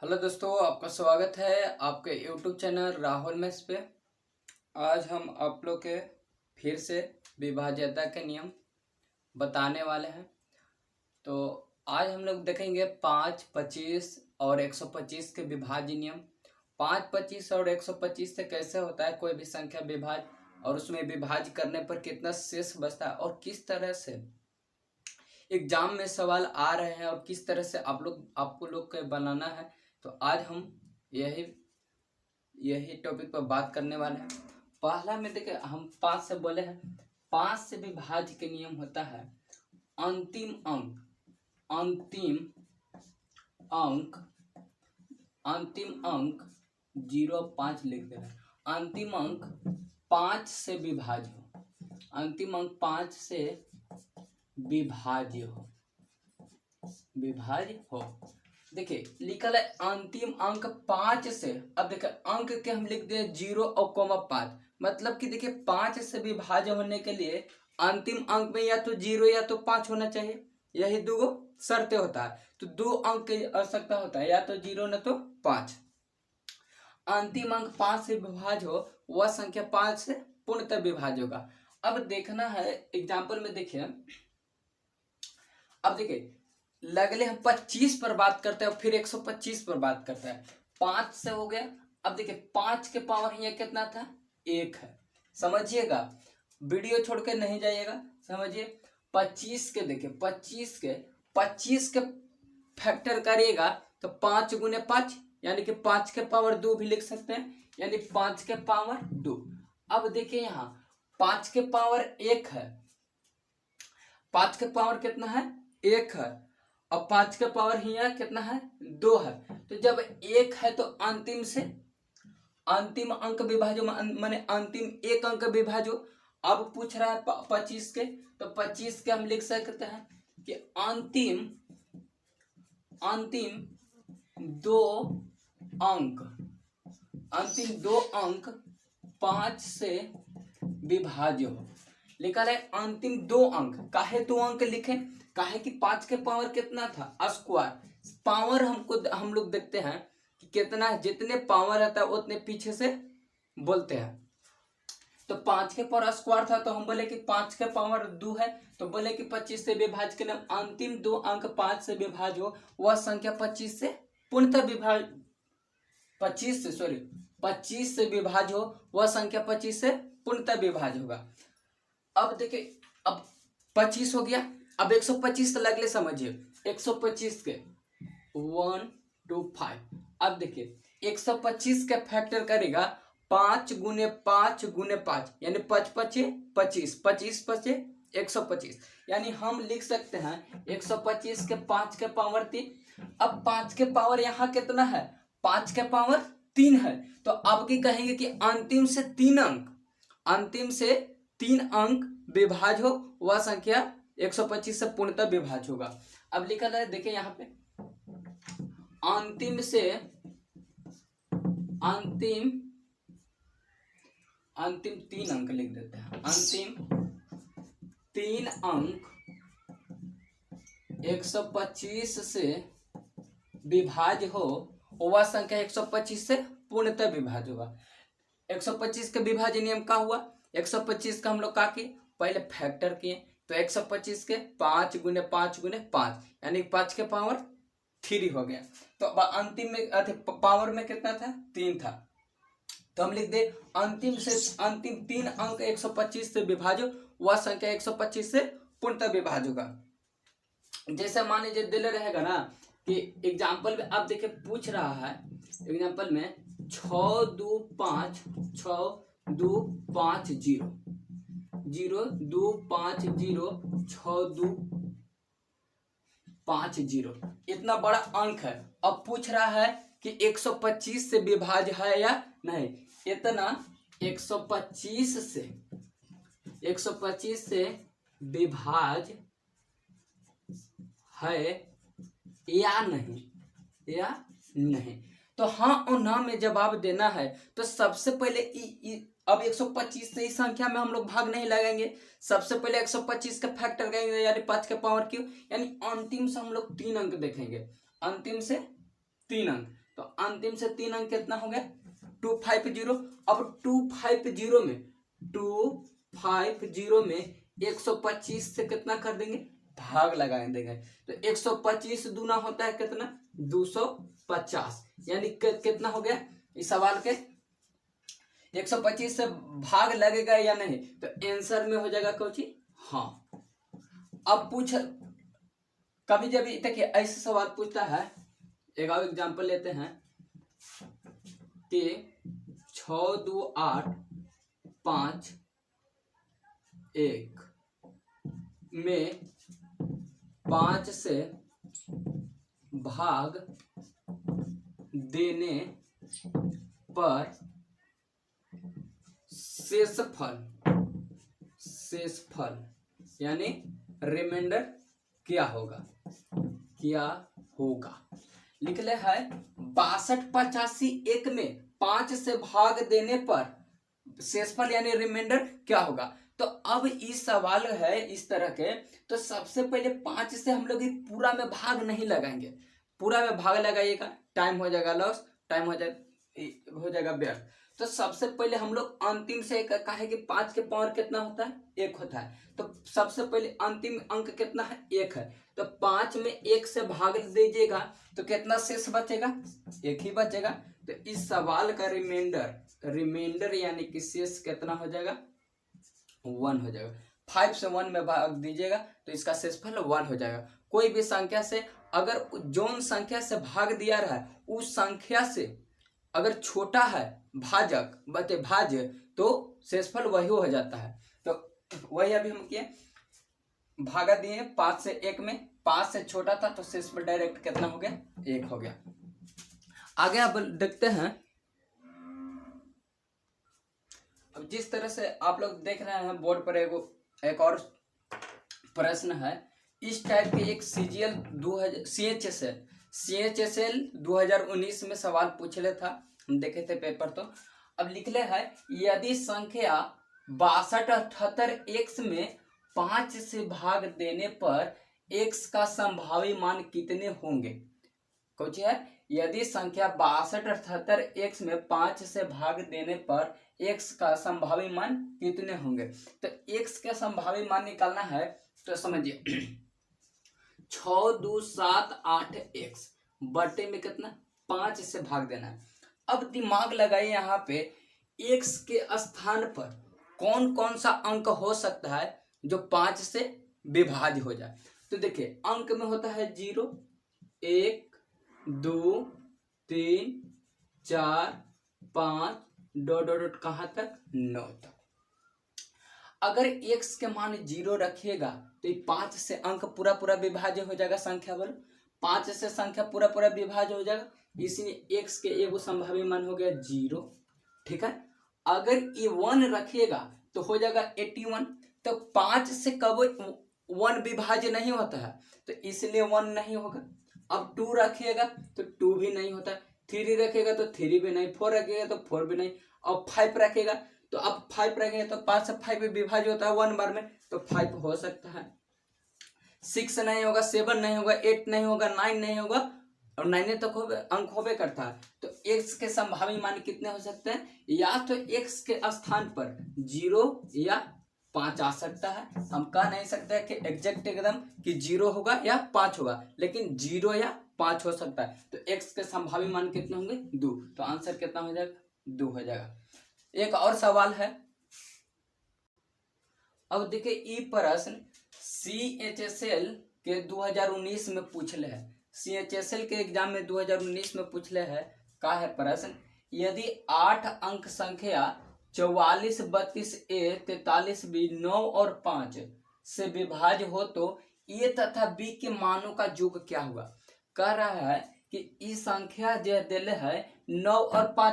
Hello दोस्तों, आपका स्वागत है आपके यूट्यूब चैनल राहुल मैथ्स पे। आज हम आप लोग के फिर से विभाज्यता के नियम बताने वाले हैं। तो आज हम लोग देखेंगे 5, 25 और 125 के विभाज्य नियम। 5, 25 और 125 से कैसे होता है कोई भी संख्या विभाज्य, और उसमें विभाज्य करने पर कितना शेष बचता है, और किस तरह से एग्जाम में सवाल आ रहे हैं, और किस तरह से आपको लोग को बनाना है। तो आज हम यही टॉपिक पर बात करने वाले हैं। पहला में देखिए, हम 5 से बोले हैं। 5 से विभाज्य के नियम होता है अंतिम अंक अंतिम अंक 0.5 लिख दे रहे हैं। अंतिम अंक 5 से विभाज्य हो, अंतिम अंक 5 से विभाज्य हो। देखिए लिखल है अंतिम अंक 5 से। अब देखिए अंक के हम लिख दे 0 और 5, मतलब कि देखिए 5 से विभाज्य होने के लिए अंतिम अंक में या तो 0 या तो 5 होना चाहिए। यही दो शर्तें होता है। तो 2 अंक की आवश्यकता होता है, या तो 0 न तो 5। अंतिम अंक 5 से विभाज्य हो वह संख्या 5 से पूर्णतः विभाज्य होगा। अब देखना है एग्जाम्पल में। देखिए अब देखिए लगले हम 25 पर बात करते हैं और फिर 125 पर बात करते हैं। 5 से हो गया। अब देखिए 5 के पावर यहाँ कितना था, 1 है। समझिएगा, वीडियो छोड़ के नहीं जाइएगा, समझिए। 25 के देखिए 25 के फैक्टर करिएगा तो 5 गुने 5 यानी कि 5 के पावर 2 भी लिख सकते हैं, यानी 5 के पावर 2। अब देखिए यहाँ 5 के पावर 1 है, 5 के पावर कितना है, 1 है। अब 5 के पावर यहाँ कितना है, 2 है। तो जब 1 है तो अंतिम अंक विभाज्य माने अंतिम एक अंक विभाज्य। अब पूछ रहा है 25 के, तो 25 के हम लिख सकते हैं कि अंतिम दो अंक 5 से विभाज्य हो। लिखा है अंतिम 2 अंक। काहे 2 अंक लिखे, काहे कि 5 के पावर कितना था, स्क्वायर। पावर हम लोग देखते हैं कि कितना है, जितने पावर रहता है उतने पीछे से बोलते हैं। तो 5 के पावर स्क्वायर था, तो हम बोले कि 5 के पावर 2 है, तो बोले कि 25 से विभाज्य के नाम अंतिम 2 अंक 5 से विभाज्य हो वह संख्या 25 से पूर्णतः विभाज्य 25 से विभाज्य हो वह संख्या 25 से पूर्णतः विभाज्य होगा। अब देखिए अब 25 हो गया। अब 125 से लगले समझिए। 125 के 1 2 5। अब देखिए 125 के फैक्टर करेगा 5 गुने 5 गुने 5 यानी 5 5 25, 25 5 125। यानी हम लिख सकते हैं 125 के 5 के पावर 3। अब 5 के पावर यहाँ कितना है, 5 के पावर 3 है। तो अब की कहेंगे कि अंतिम से 3 अंक विभाज्य हो वह संख्या 125 से पूर्णतः विभाज्य होगा। अब लिखा है देखिए यहाँ पे अंतिम 3 अंक लिख देते हैं। अंतिम 3 अंक 125 से विभाज्य हो वह संख्या 125 से पूर्णतः विभाज्य होगा। 125 के विभाज्य नियम का हुआ, 125 का हम लोग का किए, पहले फैक्टर किए। तो 125 के 5 गुने 5 गुने 5 यानी 5 के पावर 3 हो गया। तो अंतिम में पावर में कितना था, 3 था। तो हम लिख दे अंतिम 3 अंक 125 से विभाज्य वह संख्या 125 से पूर्णतः विभाज्य होगा। जैसे मान लीजिए दिल रहेगा ना कि एग्जाम्पल में आप देखिए पूछ रहा है एग्जाम्पल में 6 2 5 0 2 5 0 6 2 5 0 इतना बड़ा अंक है। अब पूछ रहा है कि 125 से विभाज्य है या नहीं। इतना 125 से विभाज्य है या नहीं। तो हाँ और ना में जवाब देना है। तो सबसे पहले अब 125 से इस संख्या में हम लोग भाग नहीं लगाएंगे। सबसे पहले 125 का फैक्टर करेंगे यानी 5 के पावर क्यू, यानी अंतिम से हम लोग 3 अंक देखेंगे। अंतिम से 3 अंक तो अंतिम से 3 अंक कितना हो गया 250। अब 250 में 125 से कितना कर देंगे भाग लगा देंगे। तो 125 दूना होता है कितना 250, यानी कितना हो गया इस सवाल के 125 से भाग लगेगा या नहीं, तो आंसर में हो जाएगा कोची हाँ। अब पूछ कभी जब देखिए ऐसे सवाल पूछता है, एक और एग्जांपल लेते हैं कि 6 2 8 5 1 में 5 से भाग देने पर शेषफल यानी रिमाइंडर क्या होगा लिख ले है 62 85 1 में 5 से भाग देने पर शेषफल यानी रिमाइंडर क्या होगा। तो अब इस सवाल है इस तरह के, तो सबसे पहले 5 से हम लोग पूरा में भाग नहीं लगाएंगे, पूरा में भाग लगाइएगा टाइम हो जाएगा लॉस, टाइम हो जाएगा व्यर्थ। तो सबसे पहले हम लोग अंतिम से कहे कि 5 के पावर कितना होता है 1 होता है, तो सबसे पहले अंतिम अंक कितना है 1 है, तो 5 में 1 से भाग दीजिएगा तो कितना शेष बचेगा 1 ही बचेगा। तो इस सवाल का रिमाइंडर यानी कि शेष कितना हो जाएगा 1 हो जाएगा। 5 से 1 में भाग दीजिएगा तो इसका शेषफल 1 हो जाएगा। कोई भी संख्या से अगर जोन संख्या से भाग दिया रहा है उस संख्या से अगर छोटा है भाज्य तो शेषफल वही हो जाता है। तो वही अभी हम किए भागा दिए 5 से 1 में, 5 से छोटा था तो शेषफल डायरेक्ट कितना हो गया 1 हो गया। आगे अब देखते हैं, अब जिस तरह से आप लोग देख रहे हैं बोर्ड पर एक और प्रश्न है इस टाइप के एक CHSL 2019 में सवाल पूछले था, हम देखे थे पेपर। तो अब लिखले है यदि संख्या 6278 x में 5 से भाग देने पर x का संभावी मान कितने होंगे। कुछ है यदि संख्या 6278 x में 5 से भाग देने पर x का संभावी मान कितने होंगे। तो x का संभावी मान निकालना है तो समझिए 6 2 7 8 x बटे में कितना 5 से भाग देना है। अब दिमाग लगाइए यहाँ पे x के स्थान पर कौन कौन सा अंक हो सकता है जो 5 से विभाज्य हो जाए। तो देखिए अंक में होता है 0 1 2 3 4 5 डॉट कहाँ तक 9 तक। अगर x के मान 0 रखिएगा तो 5 से अंक पूरा विभाज्य हो जाएगा संख्या बल, 5 से संख्या पूरा विभाज्य हो जाएगा, इसलिए x के एगो संभावी मान हो गया 0। ठीक है, अगर ये 1 रखिएगा तो हो जाएगा 81। तो 5 से कब 1 विभाज्य नहीं होता है तो इसलिए 1 नहीं होगा। अब 2 रखिएगा तो 2 भी नहीं होता, 3 रखेगा तो 3 भी नहीं, 4 रखेगा तो 4 भी नहीं, अब 5 रखेगा तो अब 5 रखेगा तो 5 से 5 विभाज्य होता है 1 बार में, तो 5 हो सकता है। 6 नहीं होगा, 7 नहीं होगा, 8 नहीं होगा, 9 नहीं होगा, और 9 तक अंक होबे करता है। तो x के संभावी मान कितने हो सकते हैं, या तो x के स्थान पर 0 या 5 आ सकता है। हम कह नहीं सकते कि एग्जैक्ट एकदम कि 0 होगा या 5 होगा, लेकिन 0 या 5 हो सकता है। तो x के संभावी मान कितने होंगे 2, तो आंसर कितना हो जाएगा 2 हो जाएगा। एक और सवाल है, अब देखिए ये प्रश्न CHSL के 2019 में पूछले है, CHSL के एग्जाम में 2019 में पूछले है। का है प्रश्न, यदि 8 अंक संख्या 44 32 A 43 B 9 और 5 से विभाज्य हो तो A तथा B के मानों का योग क्या हुआ। कह रहा है कि इस संख्या जो दिले है 9 और 5